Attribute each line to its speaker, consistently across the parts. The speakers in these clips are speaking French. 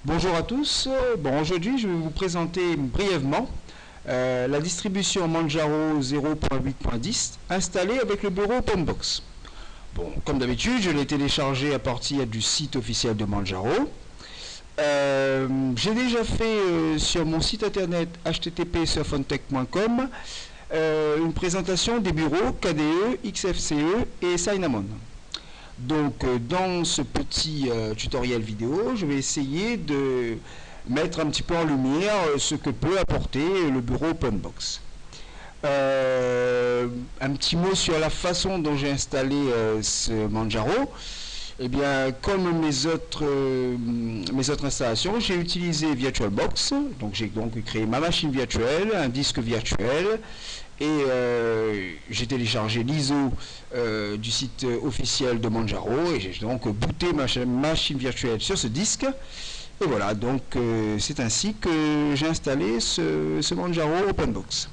Speaker 1: Bonjour à tous. Bon, aujourd'hui, je vais vous présenter brièvement la distribution Manjaro 0.8.10 installée avec le bureau OpenBox. Bon, comme d'habitude, je l'ai téléchargé à partir du site officiel de Manjaro. J'ai déjà fait sur mon site internet http://surfontech.com une présentation des bureaux KDE, XFCE et Cinnamon. Donc dans ce petit tutoriel vidéo, je vais essayer de mettre un petit peu en lumière ce que peut apporter le bureau OpenBox. Un petit mot sur la façon dont j'ai installé ce Manjaro. Eh bien, comme mes autres installations, j'ai utilisé VirtualBox. Donc j'ai créé ma machine virtuelle, un disque virtuel, et j'ai téléchargé l'ISO du site officiel de Manjaro, et j'ai donc booté ma machine virtuelle sur ce disque. Et voilà, donc c'est ainsi que j'ai installé ce Manjaro OpenBox.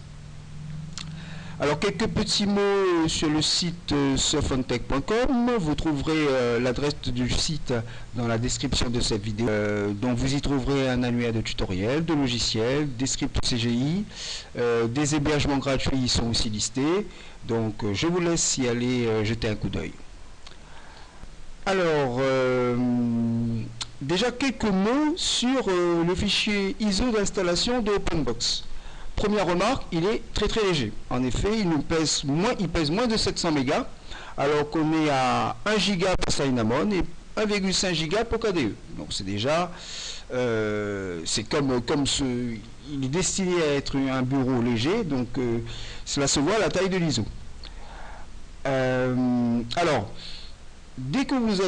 Speaker 1: Alors quelques petits mots sur le site surfontech.com. Vous trouverez l'adresse du site dans la description de cette vidéo. Donc vous y trouverez un annuaire de tutoriels, de logiciels, des scripts CGI, des hébergements gratuits sont aussi listés. Donc je vous laisse y aller jeter un coup d'œil. Alors déjà quelques mots sur le fichier ISO d'installation de OpenBox. Première remarque, il est très léger. En effet, il pèse moins de 700 mégas, alors qu'on est à 1 giga pour Cinnamon et 1,5 giga pour KDE. Donc c'est déjà, c'est il est destiné à être un bureau léger, donc cela se voit à la taille de l'ISO. Alors, dès que vous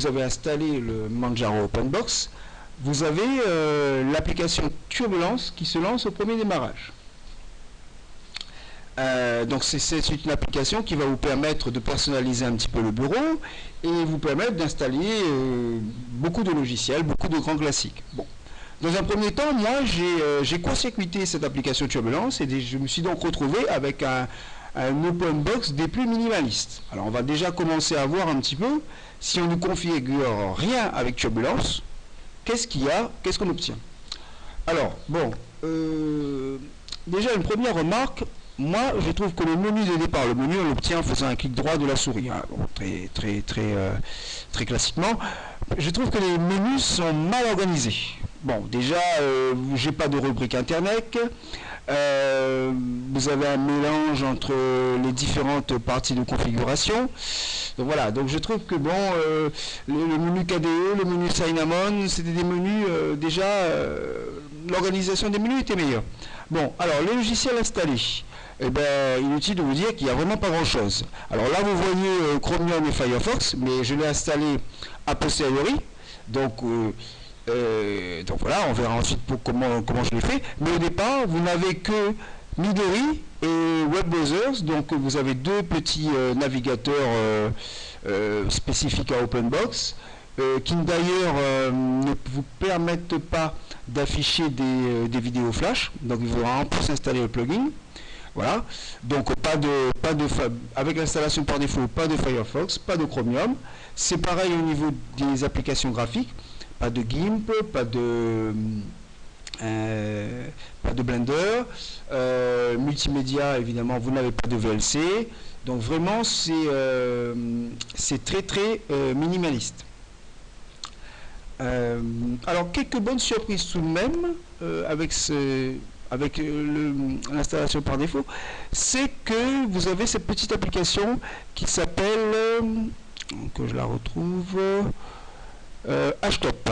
Speaker 1: avez installé le Manjaro OpenBox, vous avez l'application Turbulence qui se lance au premier démarrage. Donc c'est une application qui va vous permettre de personnaliser un petit peu le bureau et vous permettre d'installer beaucoup de logiciels, beaucoup de grands classiques. Bon. Dans un premier temps, moi j'ai court-circuité cette application Turbulence et je me suis donc retrouvé avec un OpenBox des plus minimalistes. Alors on va déjà commencer à voir un petit peu si on ne configure rien avec Turbulence. Qu'est-ce qu'on obtient? Alors, bon, déjà une première remarque, moi je trouve que le menu de départ, on l'obtient en faisant un clic droit de la souris, hein, bon, très classiquement, je trouve que les menus sont mal organisés. Bon, déjà, j'ai pas de rubrique internet, vous avez un mélange entre les différentes parties de configuration. Donc voilà, donc je trouve que bon, le menu KDE, le menu Cinnamon, c'était des menus l'organisation des menus était meilleure. Bon, alors les logiciels installés, eh ben, inutile de vous dire qu'il n'y a vraiment pas grand chose. Alors là vous voyez Chromium et Firefox, mais je l'ai installé a posteriori, donc voilà, on verra ensuite comment je l'ai fait. Mais au départ, vous n'avez que Midori et Web Browsers, donc vous avez deux petits navigateurs spécifiques à OpenBox, qui d'ailleurs ne vous permettent pas d'afficher des vidéos flash, donc il faudra en plus installer le plugin. Voilà, donc avec l'installation par défaut, pas de Firefox, pas de Chromium. C'est pareil au niveau des applications graphiques. Pas de GIMP, pas de Blender, multimédia évidemment vous n'avez pas de VLC, donc vraiment c'est très minimaliste. Alors quelques bonnes surprises tout de même avec l'installation par défaut, c'est que vous avez cette petite application qui s'appelle, que je la retrouve, HTOP.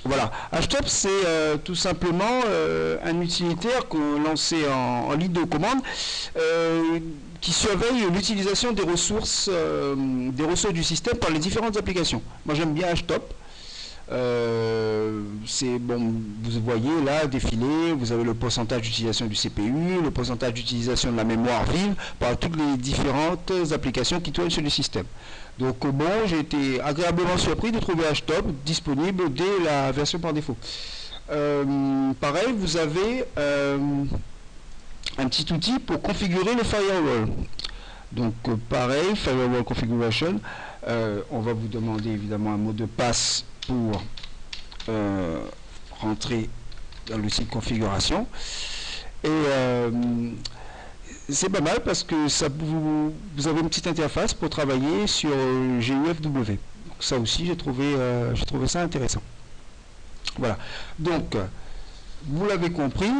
Speaker 1: Voilà, HTOP c'est tout simplement un utilitaire qu'on lançait en ligne de commande qui surveille l'utilisation des ressources du système par les différentes applications. Moi j'aime bien HTOP. C'est bon, vous voyez là défiler, vous avez le pourcentage d'utilisation du CPU, le pourcentage d'utilisation de la mémoire vive par toutes les différentes applications qui tournent sur le système. Donc bon, j'ai été agréablement surpris de trouver HTOP disponible dès la version par défaut. Pareil, vous avez un petit outil pour configurer le firewall. Donc pareil, firewall configuration, on va vous demander évidemment un mot de passe pour rentrer dans l'outil de configuration. Et c'est pas mal parce que ça, vous avez une petite interface pour travailler sur GUFW. Donc ça aussi, j'ai trouvé ça intéressant. Voilà. Donc, vous l'avez compris,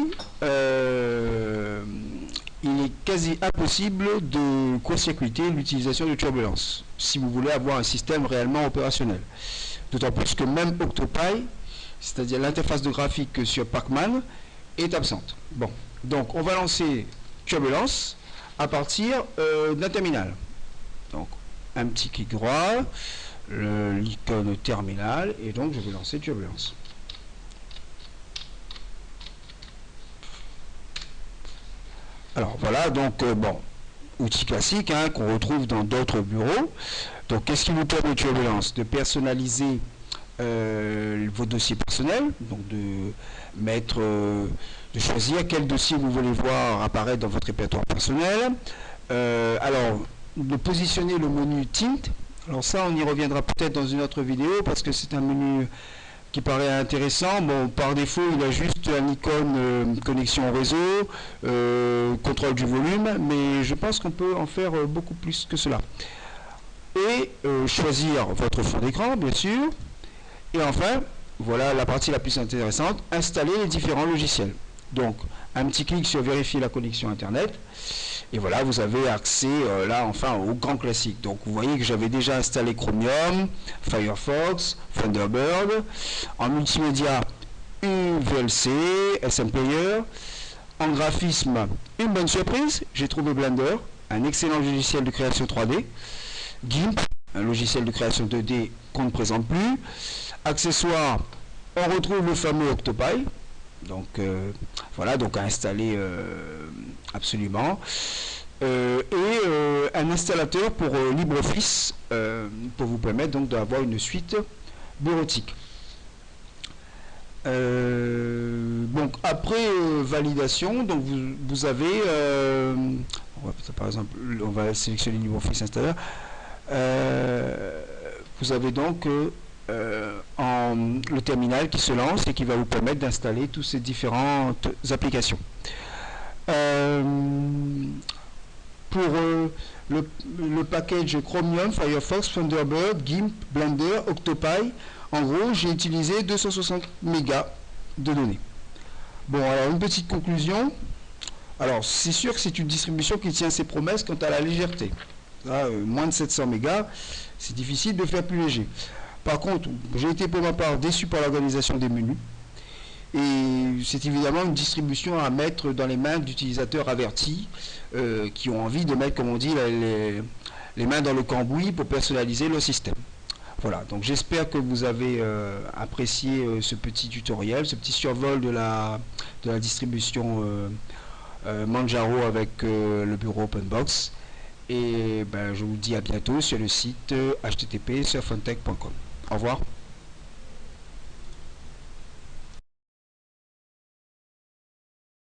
Speaker 1: il est quasi impossible de court-circuiter l'utilisation de Turbulence si vous voulez avoir un système réellement opérationnel. D'autant plus que même Octopi, c'est-à-dire l'interface de graphique sur Pacman, est absente. Bon, donc on va lancer Turbulence à partir d'un terminal. Donc, un petit clic droit, l'icône terminal, et donc je vais lancer Turbulence. Alors voilà, donc bon, outil classique hein, qu'on retrouve dans d'autres bureaux. Donc qu'est-ce qui vous permet Turbulence? De personnaliser vos dossiers personnels, donc de mettre, de choisir quel dossier vous voulez voir apparaître dans votre répertoire personnel. Alors, de positionner le menu Tint. Alors ça, on y reviendra peut-être dans une autre vidéo parce que c'est un menu qui paraît intéressant. Bon, par défaut, il a juste une icône connexion au réseau, contrôle du volume, mais je pense qu'on peut en faire beaucoup plus que cela. Et choisir votre fond d'écran, bien sûr. Et enfin, voilà la partie la plus intéressante, installer les différents logiciels. Donc, un petit clic sur vérifier la connexion Internet. Et voilà, vous avez accès là enfin au grand classique. Donc vous voyez que j'avais déjà installé Chromium, Firefox, Thunderbird. En multimédia, UVLC, SM Player. En graphisme, une bonne surprise, j'ai trouvé Blender, un excellent logiciel de création 3D. GIMP, un logiciel de création 2D qu'on ne présente plus. Accessoires, on retrouve le fameux Octopi. Donc voilà, donc à installer absolument. Et un installateur pour LibreOffice pour vous permettre donc d'avoir une suite bureautique. Donc après validation, donc vous avez par exemple, on va sélectionner LibreOffice Installer. Vous avez donc le terminal qui se lance et qui va vous permettre d'installer toutes ces différentes applications. Pour le package Chromium, Firefox, Thunderbird, GIMP, Blender, Octopi, en gros, j'ai utilisé 260 mégas de données. Bon, alors une petite conclusion. Alors, c'est sûr que c'est une distribution qui tient ses promesses quant à la légèreté. Là, moins de 700 mégas, c'est difficile de faire plus léger. Par contre, j'ai été pour ma part déçu par l'organisation des menus. Et c'est évidemment une distribution à mettre dans les mains d'utilisateurs avertis qui ont envie de mettre, comme on dit, les mains dans le cambouis pour personnaliser le système. Voilà, donc j'espère que vous avez apprécié ce petit tutoriel, ce petit survol de la distribution Manjaro avec le bureau OpenBox. Et ben, je vous dis à bientôt sur le site http://surfuntech.com. Au revoir.